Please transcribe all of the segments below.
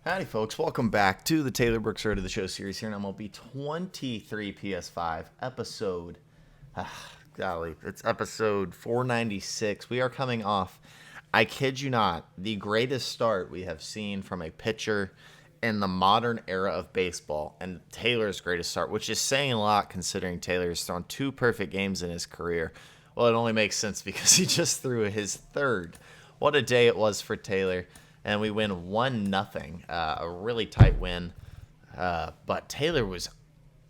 Howdy, folks. Welcome back to the Taylor Brooks Road to the Show series here in MLB 23 PS5 episode. Golly, it's episode 496. We are coming off, I kid you not, the greatest start we have seen from a pitcher in the modern era of baseball, and Taylor's greatest start, which is saying a lot considering Taylor's thrown 2 perfect games in his career. Well, it only makes sense because he just threw his 3rd. What a day it was for Taylor. And we win 1-0, a really tight win. But Taylor was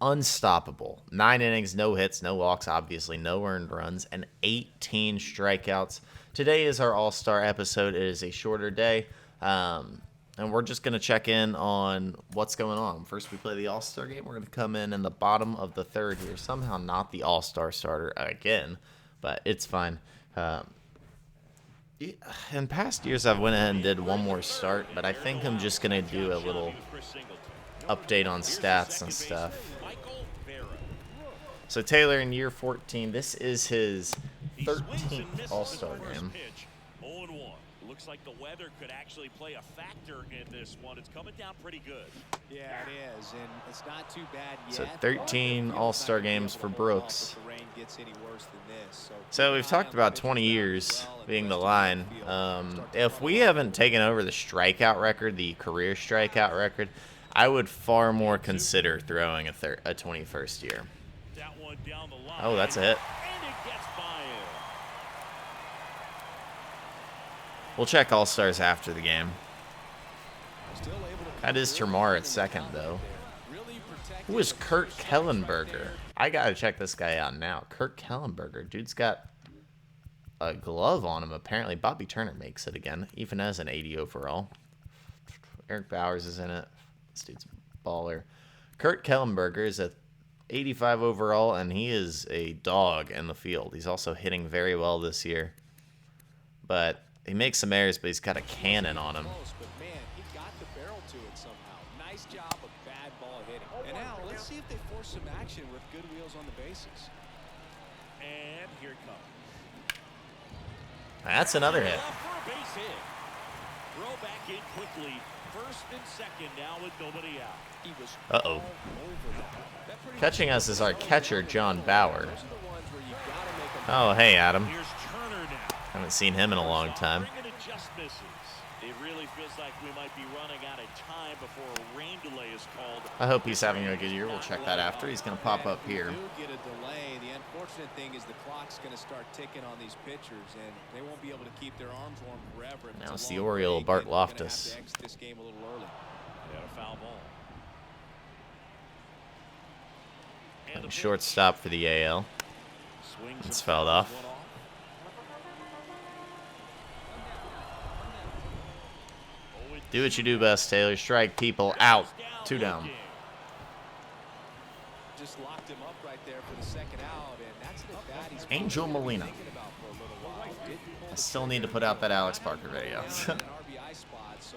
unstoppable. 9 innings, no hits, no walks, obviously, no earned runs, and 18 strikeouts. Today is our All-Star episode. It is a shorter day, and we're just going to check in on what's going on. First, we play the All-Star game. We're going to come in the bottom of the 3rd here. Somehow not the All-Star starter again, but it's fine. In past years, I've went ahead and did one more start, but I think I'm just going to do a little update on stats and stuff. So Taylor in year 14, this is his 13th All-Star game. Looks like the weather could actually play a factor in this one. It's coming down pretty good. Yeah, it is, and it's not too bad yet. So 13 All-Star games for Brooks. So we've talked about 20 years being the line. If we haven't taken over the strikeout record, the career strikeout record, I would far more consider throwing a 21st year. Oh, that's a hit. We'll check All-Stars after the game. That is Termar at second, though. Who is Kurt Kellenberger? I gotta check this guy out now. Kurt Kellenberger. Dude's got a glove on him, apparently. Bobby Turner makes it again, even as an 80 overall. Eric Bowers is in it. This dude's a baller. Kurt Kellenberger is a 85 overall, and he is a dog in the field. He's also hitting very well this year. But he makes some errors, but he's got a cannon on him. But man, he got the barrel to it somehow. Nice job of bad ball hitting. And now let's see if they force some action with good wheels on the bases. And here it comes. That's another hit. Throw back in quickly. First and second now with nobody out. He was Uh-oh. Catching us is our catcher, John Bauer. Oh, hey, Adam. Here's Turner now. Haven't seen him in a long time. It just misses. It really feels like we might be running out of time before a rain delay is called. I hope he's having a good year. We'll check that after. He's going to pop up here. Get a delay. The unfortunate thing is the clock's going to start ticking on these pitchers, and they won't be able to keep their arms warm forever. Now it's the Oriole, Bart Loftus. This game a little early. Got a foul ball. And shortstop for the AL. It's fouled off. Do what you do best, Taylor. Strike people out. 2 down. Just locked him up right there for the second out, and that's an at-bat he's Angel Molina. thinking about for a little while. I still need to put out that Alex Parker video.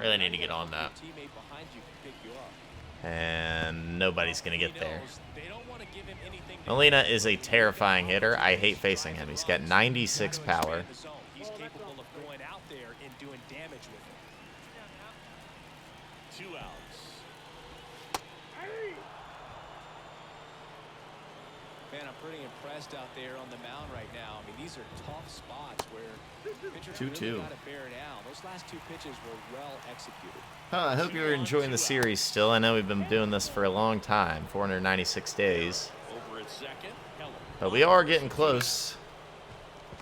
Really need to get on that. And nobody's going to get there. Molina is a terrifying hitter. I hate facing him. He's got 96 power. He's capable of going out there and doing damage with it. 2 outs. Man, I'm pretty impressed out there on the mound right now. I mean, these are tough spots where pitchers 2-2. really got to bear down. Those last 2 pitches were well executed. I hope you're enjoying the series still. I know we've been doing this for a long time, 496 days. Over at second. But we are getting close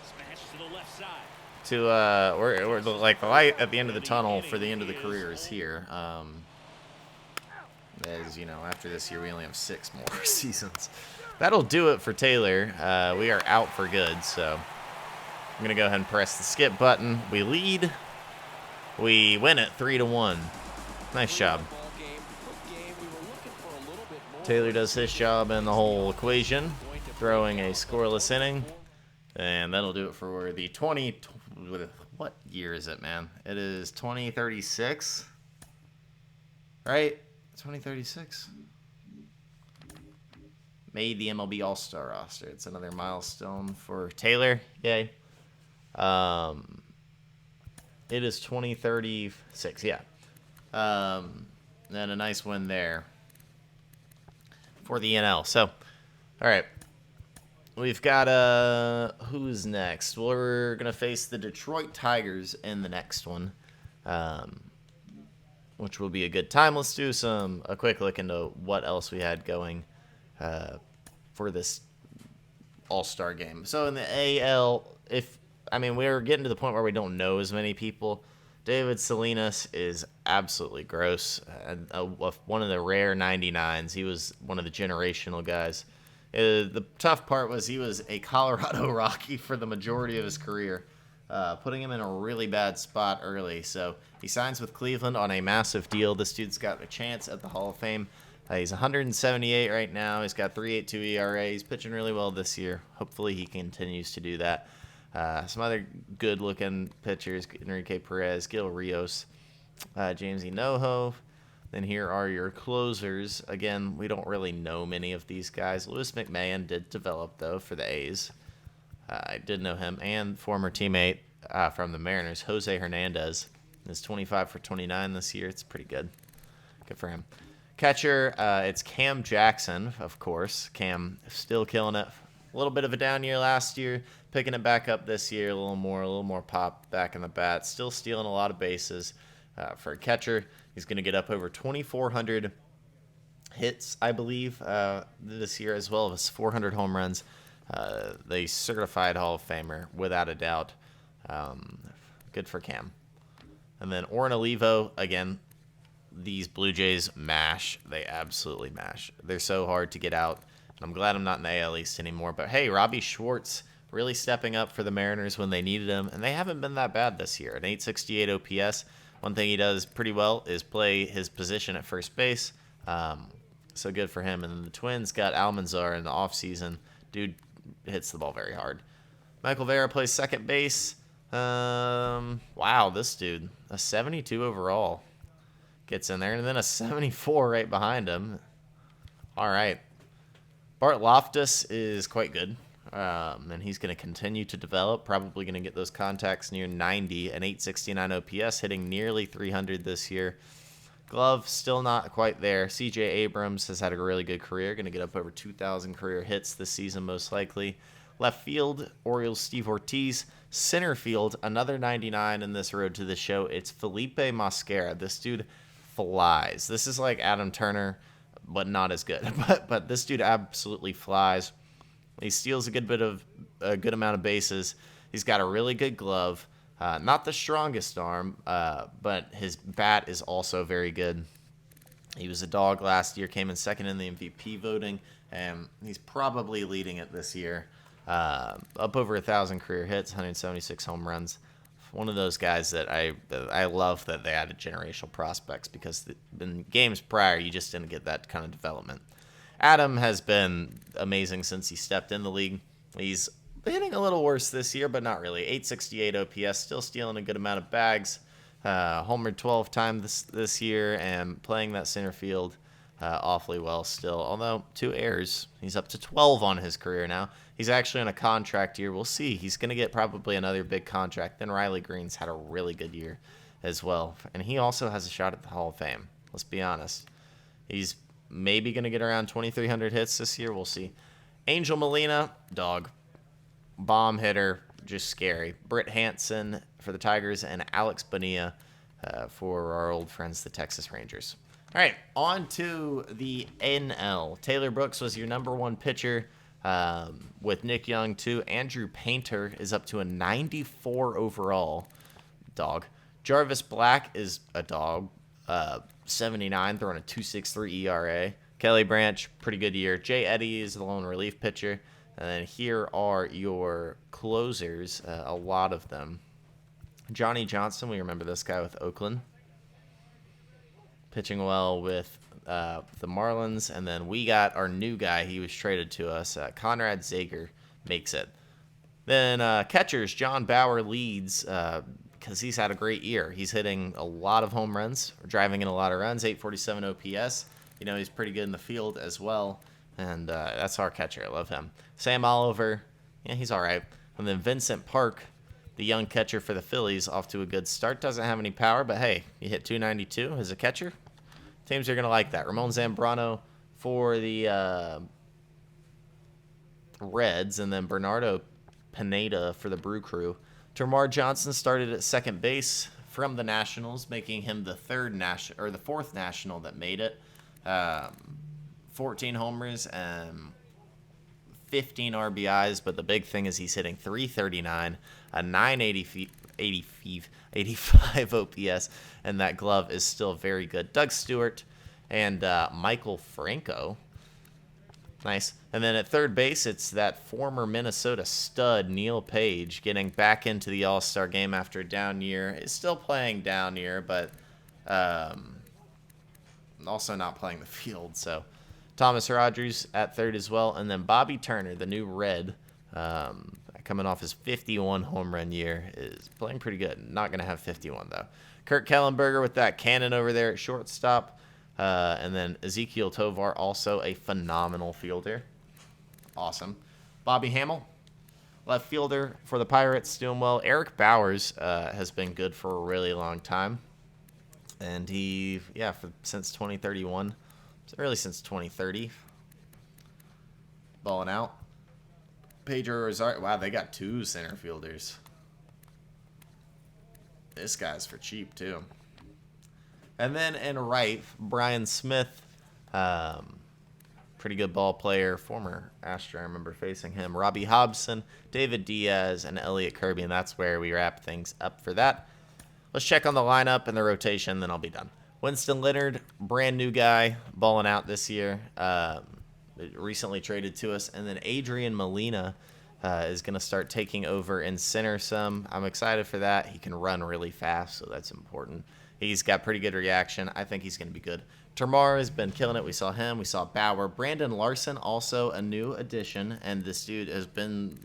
Smash to the left side. to, we're like the light at the end of the tunnel for the end of the career is here. As you know, after this year, we only have 6 more seasons. That'll do it for Taylor. We are out for good, so I'm going to go ahead and press the skip button. We lead. We win it 3-1. Nice job. Taylor does his job in the whole equation, throwing a scoreless inning. And that'll do it for the what year is it, man? It is 2036, right? 2036. Made the MLB All-Star roster. It's another milestone for Taylor. Yay. It is 2036, yeah. And a nice win there for the NL. So, all right. We've got who's next? We're gonna face the Detroit Tigers in the next one, which will be a good time. Let's do a quick look into what else we had going for this All-Star game. So in the AL, we're getting to the point where we don't know as many people. David Salinas is absolutely gross. One of the rare 99s. He was one of the generational guys. The tough part was he was a Colorado Rocky for the majority of his career, putting him in a really bad spot early. So he signs with Cleveland on a massive deal. This dude's got a chance at the Hall of Fame. He's 178 right now. He's got 3.82 ERA. He's pitching really well this year. Hopefully he continues to do that. Some other good-looking pitchers: Enrique Perez, Gil Rios, James Enojo. Then here are your closers. Again, we don't really know many of these guys. Lewis McMahon did develop, though, for the A's. I did know him. And former teammate from the Mariners, Jose Hernandez, is 25 for 29 this year. It's pretty good. Good for him. Catcher, it's Cam Jackson, of course. Cam still killing it. A little bit of a down year last year, picking it back up this year. A little more pop back in the bat. Still stealing a lot of bases. For a catcher, he's going to get up over 2,400 hits, I believe, this year, as well as 400 home runs. The certified Hall of Famer, without a doubt. Good for Cam. And then Oren Olivo, again, these Blue Jays mash. They absolutely mash. They're so hard to get out. I'm glad I'm not in the AL East anymore. But, hey, Robbie Schwartz really stepping up for the Mariners when they needed him. And they haven't been that bad this year. An 868 OPS. One thing he does pretty well is play his position at first base. So good for him. And then the Twins got Almanzar in the offseason. Dude hits the ball very hard. Michael Vera plays second base. Wow, this dude. A 72 overall. Gets in there. And then a 74 right behind him. All right. Bart Loftus is quite good. And he's going to continue to develop. Probably going to get those contacts near 90. An 869 OPS, hitting nearly 300 this year. Glove still not quite there. CJ Abrams has had a really good career. Going to get up over 2,000 career hits this season, most likely. Left field, Orioles Steve Ortiz. Center field, another 99 in this road to the show. It's Felipe Mosquera. This dude flies. This is like Adam Turner, but not as good. But this dude absolutely flies. He steals a good amount of bases. He's got a really good glove. Not the strongest arm, but his bat is also very good. He was a dog last year, came in second in the MVP voting, and he's probably leading it this year. Up over 1,000 career hits, 176 home runs. One of those guys that I love that they added generational prospects, because in games prior, you just didn't get that kind of development. Adam has been amazing since he stepped in the league. He's hitting a little worse this year, but not really. 868 OPS, still stealing a good amount of bags. Homered 12 times this year, and playing that center field awfully well still. Although 2 errors, he's up to 12 on his career now. He's actually on a contract year. We'll see. He's going to get probably another big contract. Then Riley Green's had a really good year as well, and he also has a shot at the Hall of Fame. Let's be honest. He's maybe going to get around 2,300 hits this year. We'll see. Angel Molina, dog. Bomb hitter, just scary. Britt Hansen for the Tigers, and Alex Bonilla for our old friends, the Texas Rangers. All right, on to the NL. Taylor Brooks was your number 1 pitcher with Nick Young, too. Andrew Painter is up to a 94 overall. Dog. Jarvis Black is a dog. 79, throwing a 2.63 ERA. Kelly Branch, pretty good year. Jay Eddy is the lone relief pitcher. And then here are your closers, a lot of them. Johnny Johnson, we remember this guy with Oakland. Pitching well with the Marlins. And then we got our new guy. He was traded to us. Conrad Zager makes it. Then catchers, John Bauer leads because he's had a great year. He's hitting a lot of home runs, driving in a lot of runs, 847 OPS. You know, he's pretty good in the field as well. And that's our catcher. I love him. Sam Oliver, yeah, he's all right. And then Vincent Park, the young catcher for the Phillies, off to a good start. Doesn't have any power, but hey, you hit 292 as a catcher. Teams are going to like that. Ramon Zambrano for the Reds, and then Bernardo Pineda for the Brew Crew. Termarr Johnson started at second base from the Nationals, making him the fourth National that made it. 14 homers and 15 RBIs, but the big thing is he's hitting .339, a 985 OPS, and that glove is still very good. Doug Stewart and Michael Franco. Nice. And then at third base, it's that former Minnesota stud, Neil Page, getting back into the All-Star game after a down year. He's still playing down year, but also not playing the field. So Thomas Rogers at third as well. And then Bobby Turner, the new Red, coming off his 51 home run year, is playing pretty good. Not going to have 51, though. Kurt Kellenberger with that cannon over there at shortstop. And then Ezekiel Tovar, also a phenomenal fielder. Awesome. Bobby Hamill, left fielder for the Pirates, doing well. Eric Bowers has been good for a really long time. And since 2031. Really since 2030. Balling out. Pedro Rosario. Wow, they got 2 center fielders. This guy's for cheap, too. And then in right, Brian Smith. Pretty good ball player. Former Astro, I remember facing him. Robbie Hobson, David Diaz, and Elliot Kirby. And that's where we wrap things up for that. Let's check on the lineup and the rotation, then I'll be done. Winston Leonard, brand new guy, balling out this year. Recently traded to us. And then Adrian Molina is going to start taking over in center some. I'm excited for that. He can run really fast, so that's important. He's got pretty good reaction. I think he's going to be good. Termarr has been killing it. We saw him. We saw Bauer. Brandon Larson, also a new addition. And this dude has been,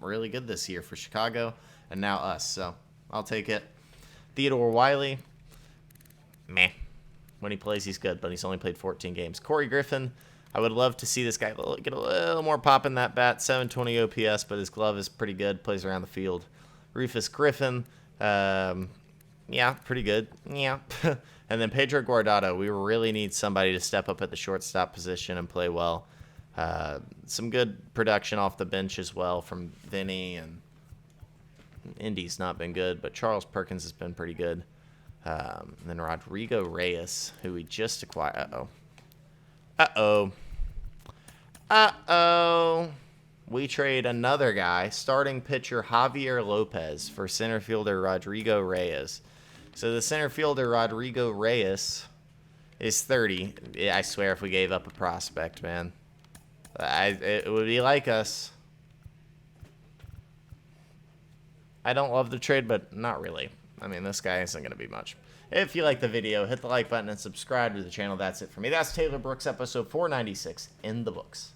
really good this year for Chicago and now us. So I'll take it. Theodore Wiley, meh. When he plays, he's good, but he's only played 14 games. Corey Griffin, I would love to see this guy get a little more pop in that bat. 720 OPS, but his glove is pretty good. Plays around the field. Rufus Griffin, pretty good. Yeah. And then Pedro Guardado, we really need somebody to step up at the shortstop position and play well. Some good production off the bench as well from Vinny, and Indy's not been good, but Charles Perkins has been pretty good. And then Rodrigo Reyes, who we just acquired. We trade another guy, starting pitcher Javier Lopez, for center fielder Rodrigo Reyes. So the center fielder Rodrigo Reyes is 30. I swear if we gave up a prospect, man. It would be like us. I don't love the trade, but not really. I mean, this guy isn't going to be much. If you like the video, hit the like button and subscribe to the channel. That's it for me. That's Taylor Brooks, episode 496 in the books.